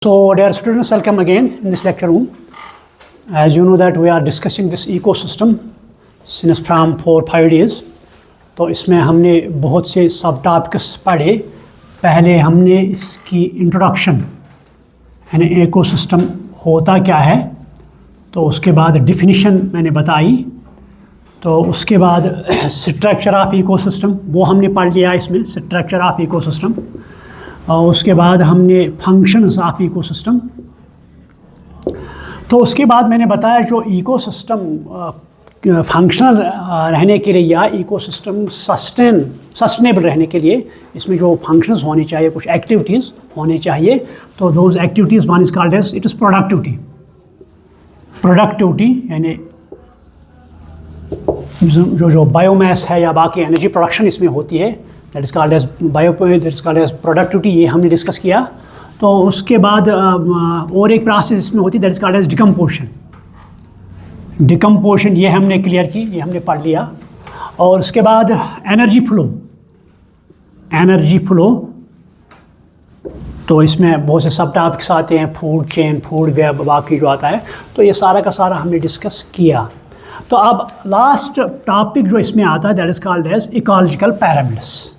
So dear students, welcome again in this lecture room. As you know that we are discussing this ecosystem since from 4-5 days. तो इसमें हमने बहुत से सब topics पढ़े. पहले हमने इसकी इंट्रोडक्शन यानी इकोसिस्टम होता क्या है, तो उसके बाद डिफिनीशन मैंने बताई. तो उसके बाद स्ट्रक्चर ऑफ इकोसिस्टम वो हमने पढ़ लिया इसमें, स्ट्रक्चर ऑफ इकोसिस्टम. और उसके बाद हमने फंक्शंस ऑफ इकोसिस्टम. तो उसके बाद मैंने बताया जो इकोसिस्टम फंक्शनल रहने के लिए या इकोसिस्टम सस्टेनेबल रहने के लिए इसमें जो फंक्शंस होने चाहिए, कुछ एक्टिविटीज़ होने चाहिए. तो those activities one is called as it is productivity यानी जो बायोमास है या बाकी एनर्जी प्रोडक्शन इसमें होती है, that is called as that is called as productivity. ये हमने डिस्कस किया. तो उसके बाद और एक प्रोसेस इसमें होती है that is called as decomposition. ये हमने क्लियर की, ये हमने पढ़ लिया. और उसके बाद एनर्जी फ्लो. तो इसमें बहुत से सब टॉपिक्स आते हैं, फूड चेन, फूड वेब, बाकी जो आता है. तो ये सारा का सारा हमने डिस्कस किया. तो अब लास्ट टॉपिक जो इसमें आता है that is called as ecological pyramids.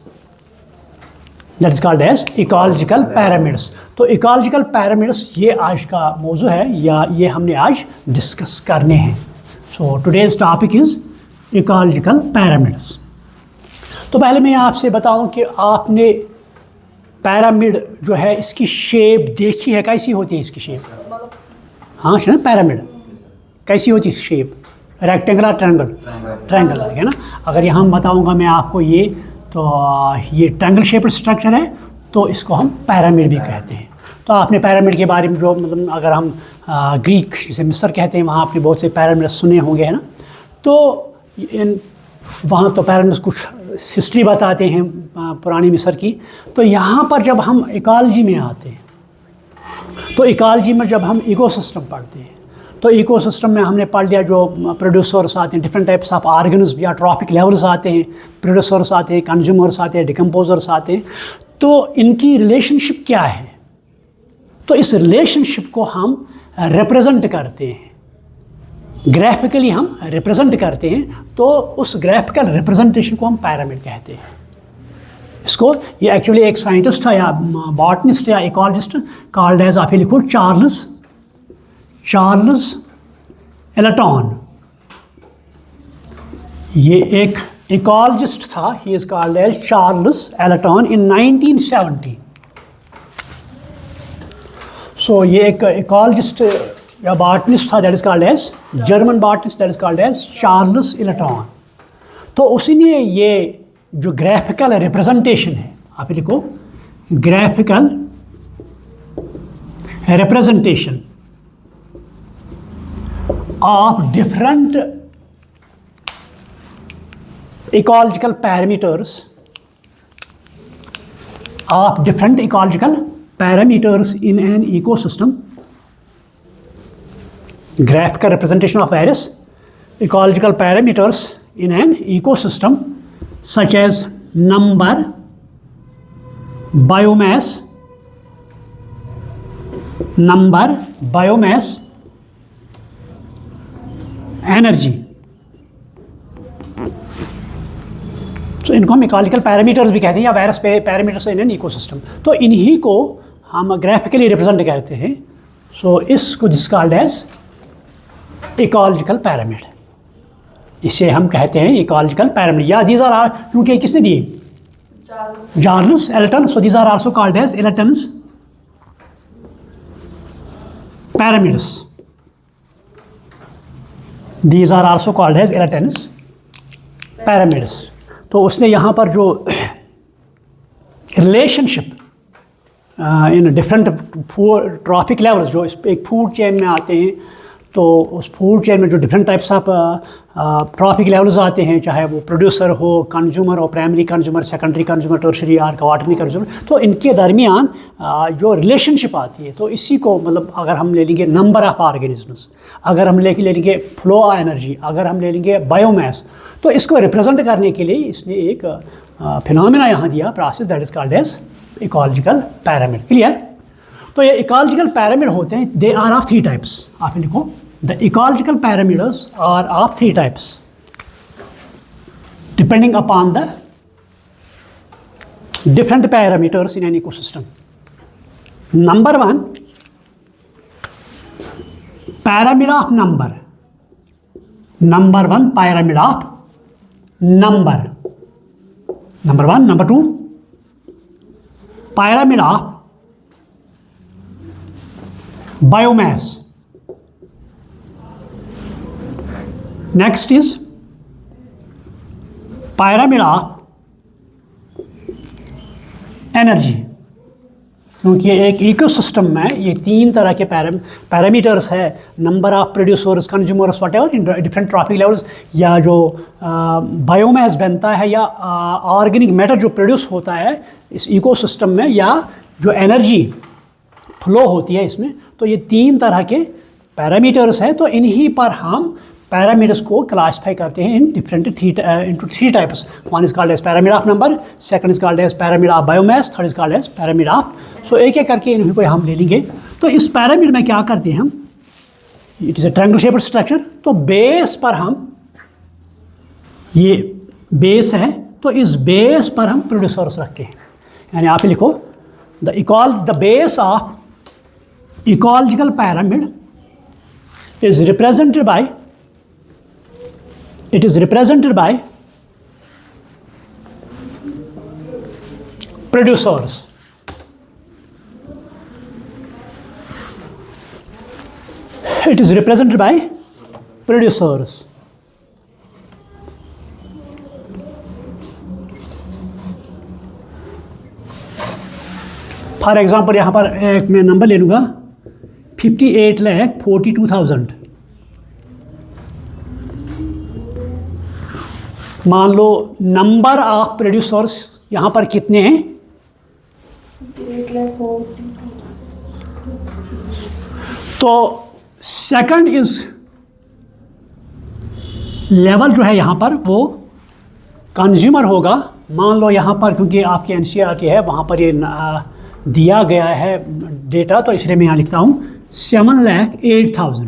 तो इकोलॉजिकल पैरामिड्स ये आज का मौजू है या ये हमने आज डिस्कस करने हैं. सो today's topic is ecological pyramids. तो पहले मैं आपसे बताऊं कि आपने पैरामिड जो है इसकी शेप देखी है, कैसी होती है इसकी शेप? हाँ है ना, पैरामिड कैसी होती है शेप? रेक्टेंगुलर, ट्रायंगल है ना. अगर यहाँ बताऊँगा मैं आपको ये, तो ये ट्रायंगल शेप्ड स्ट्रक्चर है, तो इसको हम पैरामिड भी कहते हैं. तो आपने पैरामिड के बारे में जो मतलब अगर हम ग्रीक जिसे मिस्र कहते हैं वहाँ आपने बहुत से पैरामिड सुने होंगे है ना. तो वहाँ तो पैरामिड कुछ हिस्ट्री बताते हैं पुरानी मिस्र की. तो यहाँ पर जब हम इकोलॉजी में आते हैं, तो इकोलॉजी में जब हम इकोसिस्टम पढ़ते हैं, तो इकोसिस्टम में हमने पढ़ लिया जो प्रोड्यूसर्स आते हैं, डिफरेंट टाइप्स ऑफ ऑर्गेनिज्म या ट्रॉपिक लेवल्स आते हैं, प्रोड्यूसर्स आते हैं, कंज्यूमर्स आते हैं, डिकम्पोजर्स आते हैं. तो इनकी रिलेशनशिप क्या है? तो इस रिलेशनशिप को हम रिप्रेजेंट करते हैं, ग्राफिकली हम रिप्रेजेंट करते हैं. तो उस ग्राफिकल रिप्रेजेंटेशन को हम पैरामिड कहते हैं. इसको ये एक्चुअली एक साइंटिस्ट था या बॉटनिस्ट या इकोलॉजिस्ट कॉल्ड एज, आप लिखो चार्ल्स एलेटॉन. ये एक इकोलॉजिस्ट था, he is called as Charles Elton in 1970. So ये एक इकोलॉजिस्ट या बॉटनिस्ट था that is called as German botanist that is called as Charles Elton. तो उसी ने ये जो ग्राफिकल रिप्रेजेंटेशन है, आप लिखो graphical representation of different ecological parameters in an ecosystem. Graphical representation of various ecological parameters in an ecosystem such as number, biomass, energy. तो इनको हम इकोलॉजिकल पैरामीटर्स भी कहते हैं या various parameters in an ecosystem. तो इन्हीं को हम ग्राफिकली रिप्रेजेंट करते हैं. सो इसको this called as ecological pyramid. इसे हम कहते हैं इकोलॉजिकल पैरामिड. या दीज आर क्योंकि किसने दिए? Charles Elton. So these are also called as Elton's pyramids. These are also called as Elatons pyramids. तो उसने यहाँ पर जो relationship in different trophic levels जो एक फूड चेन में आते हैं, तो उस फूड चेन में जो different types of trophic levels आते हैं, चाहे वो प्रोड्यूसर हो, कंज्यूमर हो, primary consumer, secondary consumer, tertiary और क्वार्टरली कंज्यूमर, तो इनके दरमियान जो रिलेशनशिप आती है, तो इसी को मतलब अगर हम ले लेंगे नंबर ऑफ ऑर्गेनिजम्स, अगर हम ले लेंगे फ्लो ऑफ एनर्जी, अगर हम ले लेंगे बायोमास, तो इसको रिप्रेजेंट करने के लिए इसने एक फिनोमेना यहाँ दिया, process that is called as ecological pyramid. Clear? तो ये इकोलॉजिकल पैरामिड होते हैं, दे आर ऑफ 3 टाइप्स। आप लिखो, the ecological pyramids are of 3 types depending upon the different parameters in an ecosystem. Number 1, pyramid of number. Number 1, pyramid of number. Number 1. Number 2, pyramid of biomass. Next is pyramid of energy. क्योंकि एक ecosystem में ये 3 तरह के parameters है, number of producers, consumers, what ever, different trophic levels, या जो biomass बनता है या ऑर्गेनिक मैटर जो प्रोड्यूस होता है इस इकोसिस्टम में, या जो एनर्जी फ्लो होती है इसमें। तो ये 3 तरह के पैरामीटर्स हैं। तो इन्हीं पर हम पैरामीटर्स को क्लासिफाई करते हैं in different into 3 types. One is called as pyramid of number, second is called as pyramid of biomass, third is called as pyramid of. So एक एक करके इन्हीं को हम ले लेंगे। तो इस पैरामिड में क्या करते हैं हम, it is a triangle shaped structure. तो बेस पर हम, ये बेस है, तो इस बेस पर हम प्रोड्यूसर्स रखते हैं। यानी आप लिखो, the base of ecological pyramid is represented by, it is represented by producers. It is represented by producers. For example यहाँ पर एक मैं नंबर ले लूँगा, 58,42,000। मान लो नंबर ऑफ प्रोड्यूसर्स यहाँ पर कितने हैं, 8,40,000। तो सेकंड इज लेवल जो है यहाँ पर वो कंज्यूमर होगा। मान लो यहाँ पर, क्योंकि आपके एनसीईआरटी है वहाँ पर ये दिया गया है डेटा, तो इसलिए मैं यहाँ लिखता हूँ 7,08,000।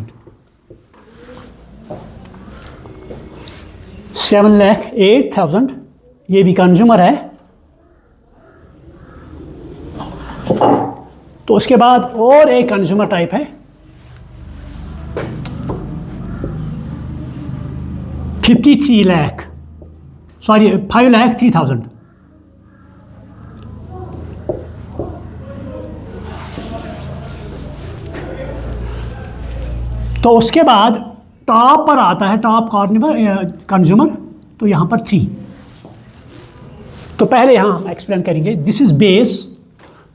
7,08,000 ये भी कंज्यूमर है। तो उसके बाद और एक कंज्यूमर टाइप है, 5,03,000। तो उसके बाद टॉप पर आता है, टॉप कॉर्नर कंज्यूमर, तो यहाँ पर 3। तो पहले यहाँ हम एक्सप्लेन करेंगे, दिस इज बेस।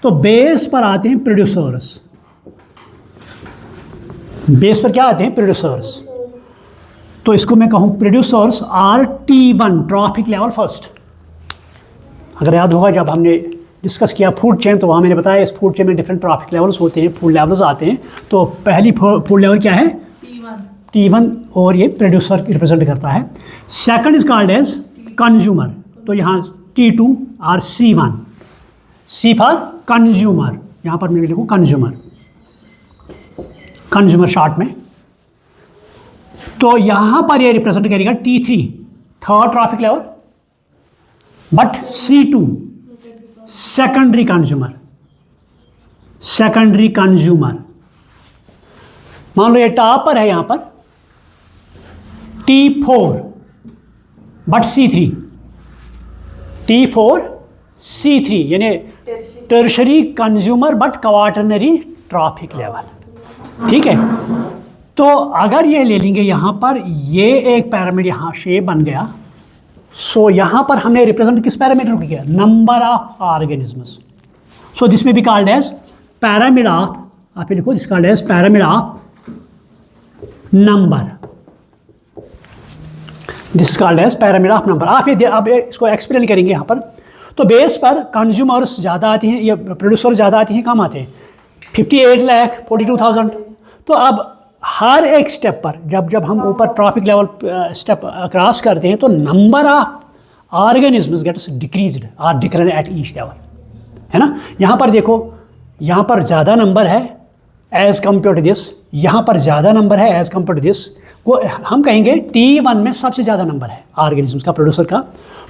तो बेस पर आते हैं प्रोड्यूसर्स। बेस पर क्या आते हैं, प्रोड्यूसर्स। तो इसको मैं कहूँ producers are T1, trophic level first. अगर याद होगा जब हमने डिस्कस किया फूड चेन, तो वहाँ मैंने बताया इस फूड चेन में डिफरेंट ट्रॉफिक लेवल्स होते हैं, फूड लेवल्स आते हैं। तो पहली फूड लेवल क्या है, T1, और ये प्रोड्यूसर रिप्रेजेंट करता है। Second is called as consumer, तो यहाँ T2 और C1, C फॉर कंज्यूमर, यहाँ पर मैं लिखूँ कंज्यूमर, कंज्यूमर शॉर्ट में। तो यहाँ पर ये रिप्रेजेंट करेगा T3, third trophic level, but C2 secondary consumer, secondary consumer. मान लो ये टॉप पर है यहाँ पर T4 but C3, T4 C3 यानी tertiary consumer but quaternary trophic level. ठीक है, तो अगर ये ले लेंगे यहाँ पर, ये एक पैरामीटर यहाँ शेप बन गया। सो यहाँ पर हमने रिप्रेजेंट किस पैरामीटर को किया, number of organisms. So this में be called as parameter of, आप लिखो this called as parameter of number, this called as parameter of number. आप इसको एक्सप्लेन करेंगे यहाँ पर। तो बेस पर कंज्यूमर्स ज़्यादा आते हैं या प्रोड्यूसर ज़्यादा आते हैं, कम आते हैं, 58,42,000। तो अब हर एक स्टेप पर जब हम ऊपर ट्रॉफिक लेवल स्टेप क्रॉस करते हैं, तो number of organisms gets decreased और डिक्रीज एट ईच लेवल, है ना। यहाँ पर देखो यहाँ पर ज़्यादा नंबर है एज़ कम्पेयर टू दिस, यहाँ पर ज़्यादा नंबर है एज़ कम्पेयर टू दिस, वो हम कहेंगे T1 में सबसे ज़्यादा नंबर है ऑर्गेनिज्म का, प्रोड्यूसर का,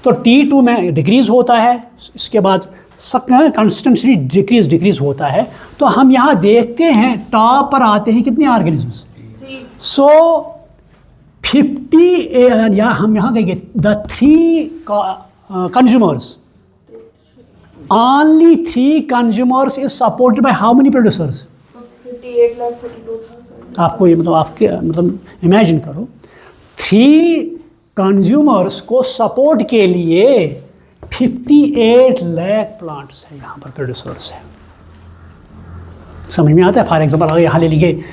तो T2 में डिक्रीज़ होता है, इसके बाद कंसिस्टेंटली डिक्रीज़ होता है। तो हम यहाँ देखते हैं टॉप पर आते हैं कितने ऑर्गेनिजम्स, सो 50, या हम यहाँ कहेंगे the 3 consumers, only 3 consumers is supported by how many producers? 58,42,000। आपको ये मतलब आपके मतलब इमेजिन करो 3 कंज्यूमर्स को सपोर्ट के लिए 58 लाख प्लांट्स है यहाँ पर, प्रोड्यूसर्स है। समझ में आता है? फॉर एग्जांपल अगर यहाँ ले लीजिए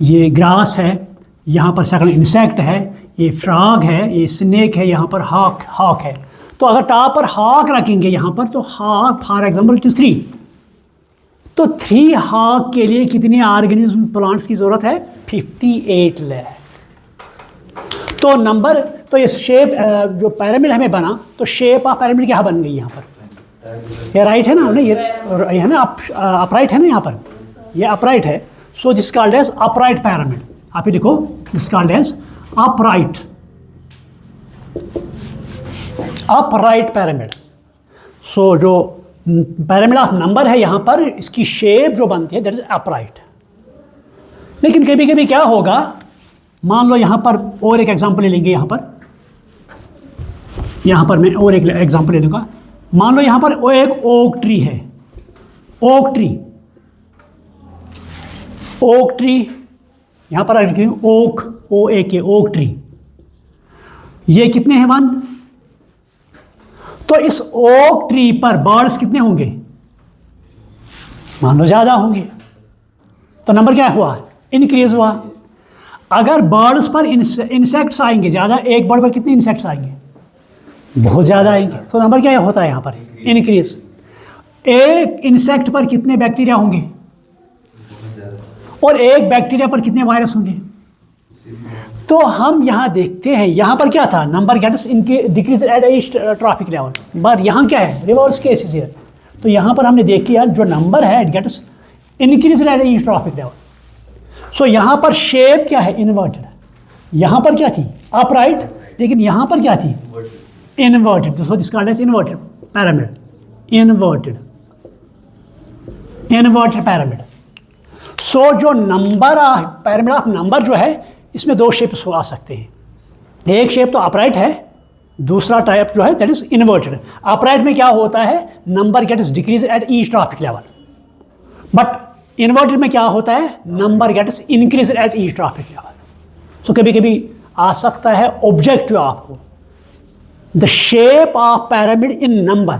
ये ग्रास है, यहाँ पर सेकंड इंसेक्ट है, ये फ्रॉग है, ये स्नेक है, यहाँ पर हॉक है। तो अगर टॉप पर हॉक रखेंगे यहाँ पर, तो hawk for example it is 3, तो 3 हॉक के लिए कितने ऑर्गेनिज्म प्लांट्स की ज़रूरत है? 58 लाख। तो नंबर, तो ये शेप जो पिरामिड हमें बना, तो शेप ऑफ पिरामिड क्या बन गई यहाँ पर? ये राइट है ना, ये है ना, अपराइट है ना, यहाँ पर ये अपराइट है। So this called as upright pyramid. आप ये देखो, this called as upright pyramid. So जो पिरामिड ऑफ नंबर है यहाँ पर, इसकी शेप जो बनती है दैट इज अपराइट। लेकिन कभी कभी क्या होगा, मान लो यहाँ पर और एक एग्जांपल ले लेंगे, यहाँ पर मैं और एक एग्जांपल ले लूँगा। मान लो यहाँ पर वो एक ओक ट्री है, ओक ट्री यहाँ पर ओक, OAK, ओक ट्री। ये कितने हैं? 1। तो इस ओक ट्री पर बर्ड्स कितने होंगे? मान लो ज़्यादा होंगे, तो नंबर क्या हुआ? इंक्रीज हुआ। अगर बर्ड्स पर इंसेक्ट्स आएंगे ज़्यादा, एक बर्ड पर कितने इंसेक्ट्स आएंगे? बहुत ज़्यादा आएंगे, तो नंबर क्या होता है यहाँ पर? इंक्रीज। एक इंसेक्ट पर कितने बैक्टीरिया होंगे और एक बैक्टीरिया पर कितने वायरस होंगे? तो हम यहाँ देखते हैं, यहाँ पर क्या था? नंबर गेट्स इनके decrease at each trophic level, but यहाँ क्या है? रिवर्स केस है। तो यहाँ पर हमने देख लिया जो नंबर है it gets increase at each trophic level. So यहाँ पर शेप क्या है? इन्वर्टेड। यहाँ पर क्या थी? अपराइट, लेकिन यहाँ पर क्या थी? Inverted. So this called as inverted pyramid, inverted pyramid. So जो नंबर पिरामिड ऑफ नंबर जो है, इसमें 2 शेप्स आ सकते हैं। एक शेप तो अपराइट है, दूसरा टाइप जो है दैट इज इन्वर्टेड। अपराइट में क्या होता है? Number gets decrease at each trophic level, but inverted में क्या होता है? Number gets increase at each trophic level. So कभी कभी आ सकता है ऑब्जेक्टिव आपको, the shape of pyramid in number,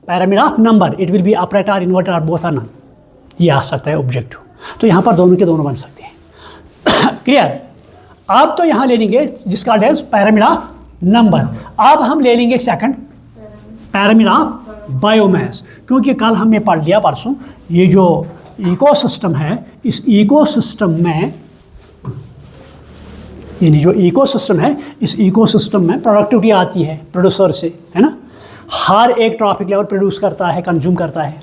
pyramid of number, it will be upright और इन्वर्टेड और बोथ आर नन, ये आ सकता है ऑब्जेक्टिव। तो यहाँ पर दोनों के दोनों बन सकते हैं। क्लियर? अब तो यहाँ ले लेंगे जिसका डेज पिरामिड ऑफ नंबर। अब हम ले लेंगे सेकंड पिरामिड ऑफ बायोमास, क्योंकि कल हमने पढ़ लिया परसों, ये जो इकोसिस्टम है, इस इकोसिस्टम में, यानी जो इकोसिस्टम है, इस इकोसिस्टम में प्रोडक्टिविटी आती है प्रोड्यूसर से, है ना? हर एक ट्रॉपिक लेवल प्रोड्यूस करता है, कंज्यूम करता है।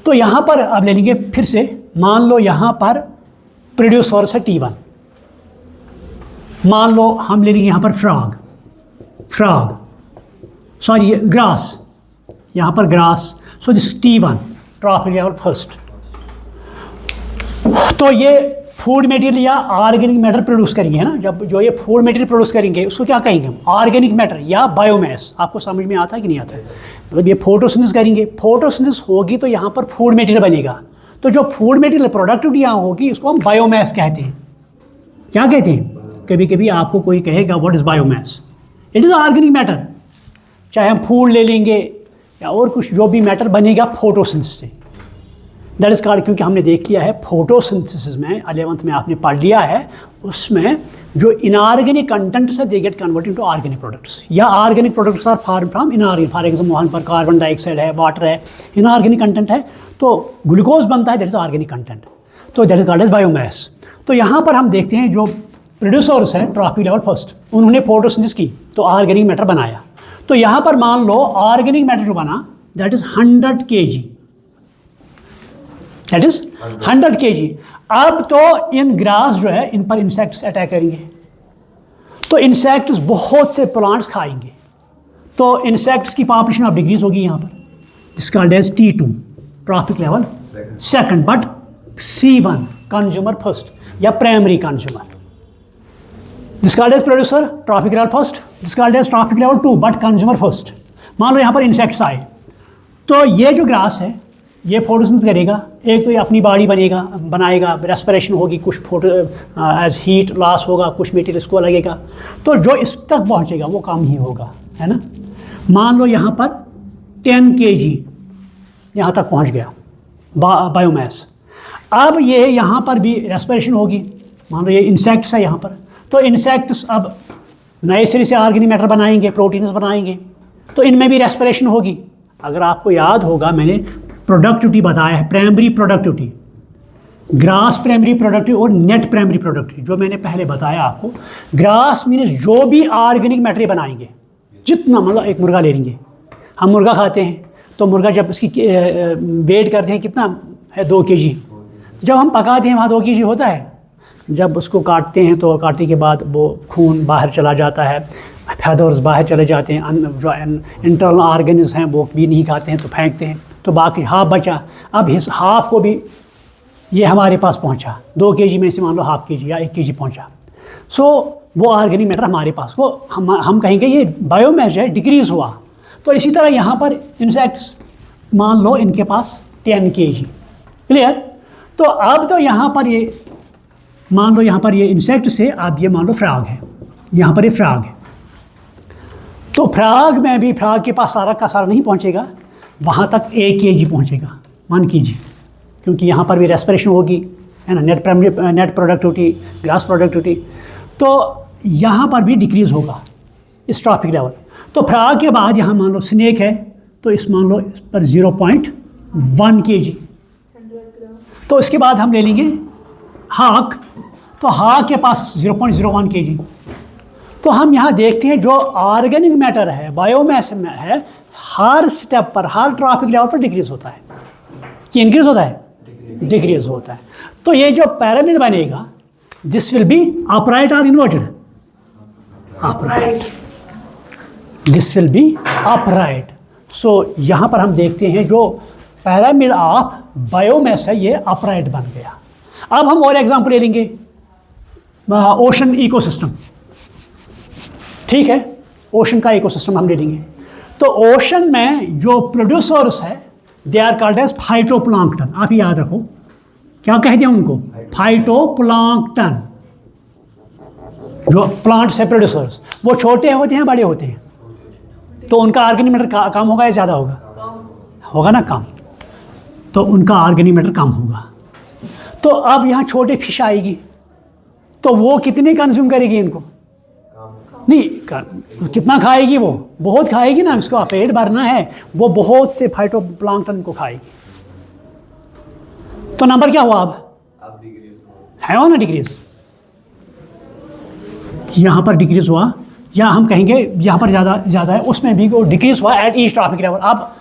तो यहाँ पर अब ले लेंगे फिर से, मान लो यहाँ पर प्रोड्यूसर है T1, मान लो हम ले लेंगे यहाँ पर सॉरी ग्रास, यहाँ पर grass. So this T1 tropic level first. तो ये फूड मटेरियल या ऑर्गेनिक मैटर प्रोड्यूस करेंगे, है ना? जब जो ये फूड मटेरियल प्रोड्यूस करेंगे उसको क्या कहेंगे हम? ऑर्गेनिक मैटर या बायोमास। आपको समझ में आता है कि नहीं आता है? मतलब ये फोटोसिंथेसिस करेंगे, फोटोसिंथेसिस होगी तो यहाँ पर फूड मटेरियल बनेगा। तो जो फूड मटेरियल प्रोडक्टिविटी यहाँ होगी इसको हम बायोमास कहते हैं। क्या कहते हैं? कभी कभी आपको कोई कहेगा what is biomass? It is organic matter. चाहे हम फूड ले लेंगे या और कुछ, जो भी मैटर बनेगा फोटोसिंथेसिस से, दैट इज़ कॉल्ड। क्योंकि हमने देख लिया है फोटोसिंथेसिस में 11th में आपने पढ़ लिया है, उसमें जो इनऑर्गेनिक कंटेंट्स है they get converted to organic products, या organic products are form from inorganic. For example वहाँ पर कार्बन डाइऑक्साइड है, वाटर है, इनऑर्गेनिक कंटेंट है, तो ग्लूकोज बनता है, दैट इज़ ऑर्गेनिक कंटेंट, तो that is called as biomass. तो यहाँ पर हम देखते हैं जो प्रोड्यूसर्स हैं ट्रॉपिक लेवल फर्स्ट, उन्होंने फोटोसिंथेसिस की तो ऑर्गेनिक मैटर बनाया। तो यहाँ पर मान लो ऑर्गेनिक मैटर जो बना that is 100 kg, that is 100 kg। अब तो इन ग्रास जो है इन पर इंसेक्ट्स अटैक करेंगे, तो इंसेक्ट्स बहुत से प्लांट्स खाएंगे, तो इंसेक्ट्स की पॉपुलेशन अब डिक्रीज होगी यहाँ पर। This called as T2 trophic level second, but C1 consumer first या primary consumer. This called as producer trophic level first, this called as trophic level 2 but consumer first. मान लो यहाँ पर इंसेक्ट्स आए, तो ये जो ग्रास है ये फोटोसिंथेसिस करेगा, एक तो ये अपनी बॉडी बनाएगा, रेस्पिरेशन होगी, कुछ फोटो एज हीट लॉस होगा, कुछ मटेरियल इसको लगेगा, तो जो इस तक पहुँचेगा वो कम ही होगा, है ना। मान लो यहाँ पर 10 kg यहाँ तक पहुँच गया बायोमास। अब ये यहाँ पर भी रेस्पिरेशन होगी, मान लो ये इंसेक्ट्स है यहाँ पर, तो इंसेक्ट्स अब नए सिरे से ऑर्गेनिक मैटर बनाएंगे, प्रोटीन्स बनाएंगे, तो इनमें भी रेस्पिरेशन होगी। अगर आपको याद होगा मैंने प्रोडक्टिविटी बताया है, primary productivity, grass primary productivity और नेट प्राइमरी प्रोडक्टिविटी, जो मैंने पहले बताया आपको। ग्रास मीन्स जो भी ऑर्गेनिक मैटर बनाएंगे, जितना मतलब एक मुर्गा ले लेंगे, हम मुर्गा खाते हैं, तो मुर्गा जब उसकी वेट करते हैं कितना है 2 kg, जब हम पकाते हैं वहाँ 2 kg होता है। जब उसको काटते हैं तो काटने के बाद वो खून बाहर चला जाता है, फैदर्स बाहर चले जाते हैं, जो इंटरनल ऑर्गेन्स हैं वो भी नहीं खाते हैं तो फेंकते हैं, तो बाकी हाफ बचा। अब इस हाफ को भी ये हमारे पास पहुंचा, 2 kg में से मान लो हाफ kg या 1 kg पहुंचा, सो वो ऑर्गेनिक मैटर हमारे पास, वो हम कहेंगे ये बायोमास है डिक्रीज हुआ। तो इसी तरह यहाँ पर इंसेक्ट्स मान लो इनके पास 10 kg, क्लियर। तो अब तो यहाँ पर ये मान लो यहाँ पर ये इंसेक्ट से अब ये मान लो फ्रॉग है, यहाँ पर ये फ्रॉग है, तो फ्रॉग में भी फ्रॉग के पास सारा का सारा नहीं पहुँचेगा, वहाँ तक 1 kg पहुँचेगा, 1 kg, क्योंकि यहाँ पर भी रेस्पिरेशन होगी, है ना, नेट प्रोडक्टिविटी, ग्रास प्रोडक्टिविटी, तो यहाँ पर भी डिक्रीज़ होगा इस ट्रॉपिक लेवल। तो फ्रॉग के बाद यहाँ मान लो स्नेक है, तो इस मान लो इस पर 0.1 kg, तो इसके बाद हम ले लेंगे हाक, तो हाक के पास 0.01 kg। तो हम यहाँ देखते हैं जो ऑर्गेनिक मैटर है, बायोमास में है, हर स्टेप पर, हर ट्रॉपिक लेवल पर डिक्रीज होता है कि इंक्रीज होता है, डिक्रीज होता है। तो ये जो पिरामिड बनेगा, दिस विल बी अपराइट और inverted, upright, this will be upright. So यहाँ पर हम देखते हैं जो पिरामिड ऑफ बायोमास है ये अपराइट बन गया। अब हम और एग्जांपल ले लेंगे, ओशन इकोसिस्टम, ठीक है, ओशन का इकोसिस्टम हम ले लेंगे। तो ओशन में जो प्रोड्यूसर्स है they are called as phytoplankton. आप याद रखो क्या कहते हैं उनको, फाइटोप्लैंक्टन। जो प्लांट्स है प्रोड्यूसर्स, वो छोटे होते हैं बड़े होते हैं, तो उनका ऑर्गेनिक मैटर कम होगा या ज़्यादा होगा, होगा ना कम, तो उनका ऑर्गेनिक मैटर कम होगा। तो अब यहाँ छोटे फिश आएगी, तो वो कितनी कंज्यूम करेगी इनको, नहीं कितना खाएगी, वो बहुत खाएगी ना, इसको पेट भरना है, वो बहुत से फाइटोप्लैंक्टन को खाएगी। तो नंबर क्या हुआ अब है वो ना डिक्रीज, यहाँ पर डिक्रीज हुआ, या हम कहेंगे यहाँ पर ज़्यादा है, उसमें भी वो डिक्रीज हुआ एट ईच ट्रॉपिक लेवल। अब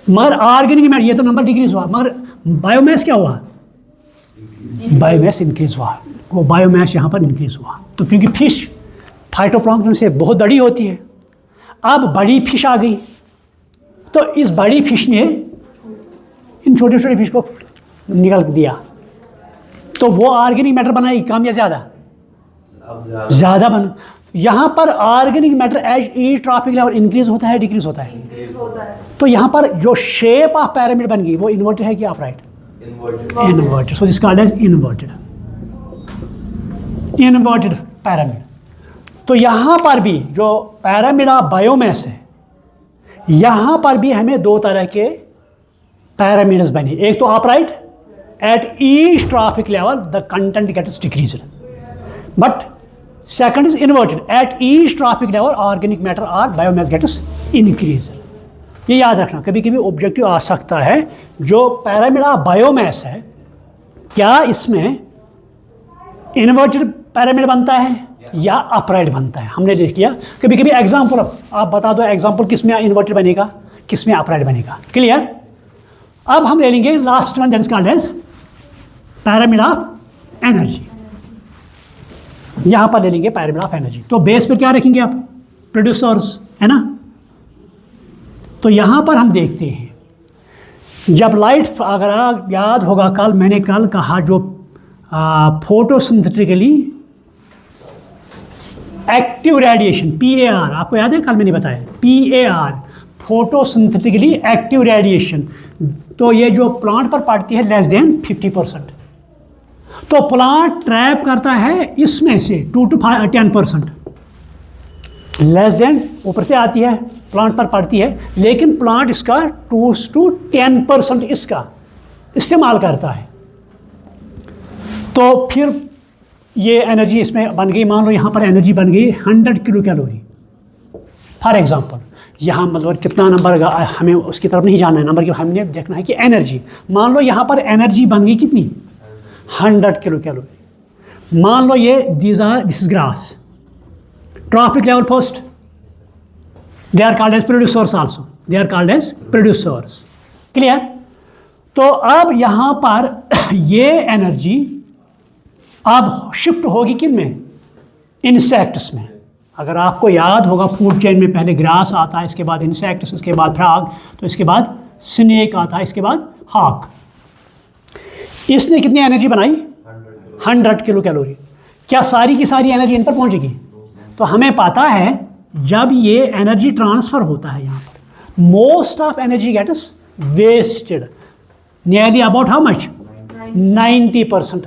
मगर ऑर्गेनिक मैटर ये तो नंबर डिक्रीज हुआ, मगर बायोमास क्या हुआ, बायोमास इंक्रीज हुआ, वो बायोमास यहाँ पर इंक्रीज हुआ। तो क्योंकि फिश फाइटोप्लैंक्टन से बहुत बड़ी होती है, अब बड़ी फिश आ गई, तो इस बड़ी फिश ने इन छोटे छोटे फिश को निकाल दिया, तो वो ऑर्गेनिक मैटर बनाएगी कम या ज़्यादा, ज़्यादा बन। यहाँ पर ऑर्गेनिक मैटर एज ई ट्रॉपिक लेवल इंक्रीज होता है डिक्रीज होता है, तो यहाँ पर जो शेप ऑफ पिरामिड बन गई वो इन्वर्टेड है कि upright, inverted. So this called as inverted, inverted pyramid. तो यहाँ पर भी जो पिरामिड ऑफ बायोमास है, यहाँ पर भी हमें दो तरह के पिरामिड्स बने, एक तो upright, at each trophic level the content gets decreased, but second is inverted, at each trophic level organic matter or biomass gets increased। ये याद रखना, कभी कभी ऑब्जेक्टिव आ सकता है, जो पिरामिड ऑफ बायोमास है क्या इसमें इन्वर्टेड पिरामिड बनता है या अपराइट बनता है, हमने देख लिया। कभी कभी एग्जाम्पल आप बता दो, एग्जाम्पल किस में इन्वर्टेड बनेगा किस में अपराइट बनेगा, क्लियर। अब हम ले लेंगे last one, that is called as pyramid of energy. यहां पर ले लेंगे पैरामिड ऑफ एनर्जी। तो बेस पर क्या रखेंगे आप? प्रोड्यूसर्स, है ना। तो यहां पर हम देखते हैं, जब लाइट, अगर आप याद होगा कल मैंने कहा जो फोटोसिंथेटिकली एक्टिव रेडिएशन, PAR, आपको याद है कल मैंने बताया PAR, फोटोसिंथेटिकली एक्टिव रेडिएशन, तो ये जो प्लांट पर पड़ती है लेस देन 50%। तो प्लांट ट्रैप करता है इसमें से 2 to 10%, लेस देन ऊपर से आती है प्लांट पर पड़ती है, लेकिन प्लांट इसका 2 to 10% इसका इस्तेमाल करता है। तो फिर ये एनर्जी इसमें बन गई, मान लो यहाँ पर एनर्जी बन गई 100 किलो कैलोरी फॉर एग्जांपल। यहाँ मतलब कितना नंबर, हमें उसकी तरफ नहीं जाना है नंबर की, हमने देखना है कि एनर्जी, मान लो यहाँ पर एनर्जी बन गई कितनी, 100 किलो कैलोरी। मान लो ये this is grass, trophic level first, they are called as producers also, they are called as producers, clear. तो अब यहाँ पर ये एनर्जी अब शिफ्ट होगी किन में, इंसेक्ट्स में। अगर आपको याद होगा फूड चेन में पहले ग्रास आता है, इसके बाद इंसेक्ट्स, इसके बाद फ्रॉग, तो इसके बाद स्नेक आता है, इसके बाद हॉक। इसने कितनी एनर्जी बनाई, 100 किलो कैलोरी। क्या सारी की सारी एनर्जी इन पर पहुंचेगी? तो हमें पता है जब ये एनर्जी ट्रांसफ़र होता है यहाँ पर, most of energy gets wasted, nearly about how much, 90%।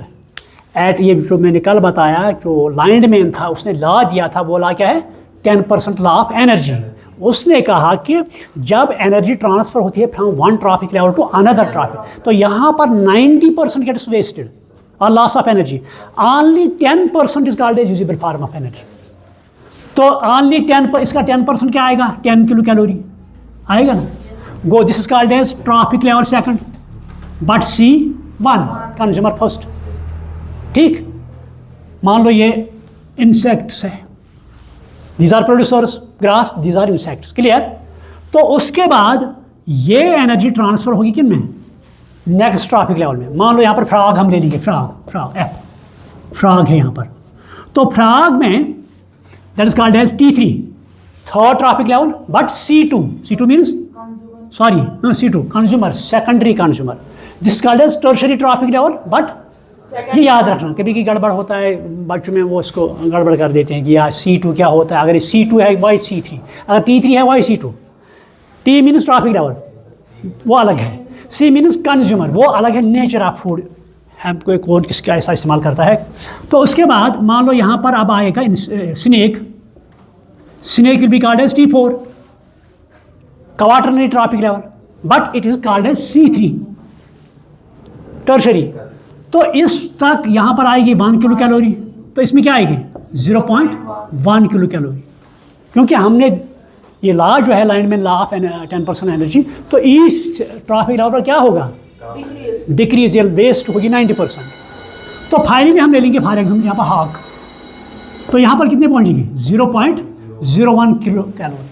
At ये जो मैंने कल बताया, जो लाइनमैन था उसने लॉ दिया था, वो लॉ क्या है, 10% लॉ ऑफ एनर्जी। उसने कहा कि जब एनर्जी ट्रांसफ़र होती है from one trophic level to another trophic, तो यहाँ पर 90% गेट्स वेस्टेड और loss of energy, only 10% is called as usable form of energy. तो ओनली 10 इसका 10% क्या आएगा, 10 किलो कैलोरी आएगा ना। So, this is called as trophic level second, but C1 consumer first. ठीक, मान लो ये इंसेक्ट्स है, these are producers, grass, these are insects, clear. तो उसके बाद ये एनर्जी ट्रांसफर होगी किन में, नेक्स्ट ट्रॉपिक लेवल में। मान लो यहाँ पर फ्रॉग हम ले लेंगे, फ्रॉग फ्रॉग है यहाँ पर। तो फ्रॉग में that is called as T3, third trophic level, but C2 means C2 consumer, secondary consumer. This called as tertiary trophic level, but ये याद रखना, कभी की गड़बड़ होता है बच्चों में, वो इसको गड़बड़ कर देते हैं कि यार C2 क्या होता है। अगर C2 है वाई C3, अगर T3 है why C2। T means trophic level, वो अलग है। C मीन्स कंज्यूमर, वो अलग है, नेचर ऑफ फूड है, कोई कौन किसका ऐसा इस्तेमाल करता है। तो उसके बाद मान लो यहाँ पर अब आएगा snake will be called as T4, quaternary trophic level, but it is called as C3 tertiary. तो इस तक यहाँ पर आएगी 1 किलो कैलोरी, तो इसमें क्या आएगी 0.1 किलो कैलोरी, क्योंकि हमने ये लॉ जो है लाइन में लॉ ऑफ 10% एनर्जी, तो इस ट्रॉपिक लेवल पर क्या होगा, डिक्रीज या वेस्ट होगी 90%। तो फाइनली हम ले लेंगे फॉर एग्जाम्पल यहाँ पर हॉक, तो यहाँ पर कितने पहुँचेगी 0.01 किलो कैलोरी।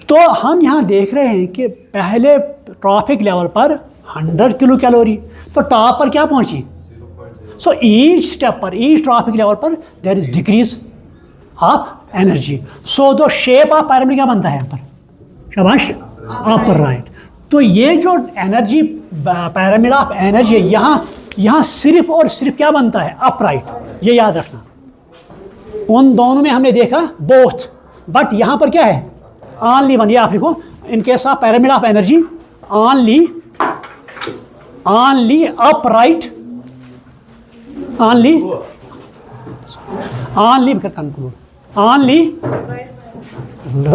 तो हम यहाँ देख रहे हैं कि पहले ट्रॉपिक लेवल पर 100 किलो कैलोरी, तो टॉप पर क्या पहुंची, सो ईच स्टेप पर, ईच ट्रॉपिक लेवल पर there is decrease of energy. So the shape of pyramid क्या बनता है यहाँ पर, शाबाश, अपर राइट। तो ये जो एनर्जी पैरामिड ऑफ एनर्जी है, यहाँ सिर्फ और सिर्फ क्या बनता है, अपराइट, ये याद रखना। उन दोनों में हमने देखा बोथ, बट यहाँ पर क्या है, ओनली वन। ये आप लिखो, in case of pyramid of energy only upright, only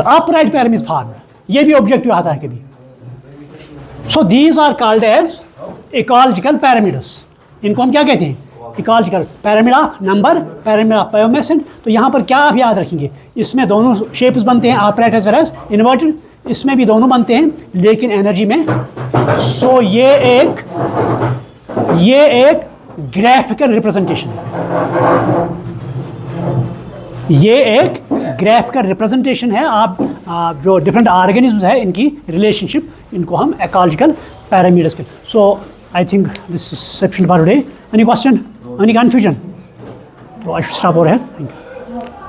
upright pyramid formed, ये भी ऑब्जेक्टिव आता है कभी। So these are called as ecological pyramids. इनको हम क्या कहते हैं, ecological, pyramid of number, pyramid of biomass. तो यहाँ पर क्या आप याद रखेंगे, इसमें दोनों शेप्स बनते हैं, upright as well as inverted, इसमें भी दोनों बनते हैं, लेकिन एनर्जी में। सो ये एक ग्राफिकल रिप्रेजेंटेशन है, ये एक ग्राफिकल रिप्रेजेंटेशन है। आप जो डिफरेंट ऑर्गेनिज्म है इनकी रिलेशनशिप, इनको हम इकोलॉजिकल pyramids के. So I think this is sufficient for today. Any question? Any confusion? So I should stop over here. Thank you.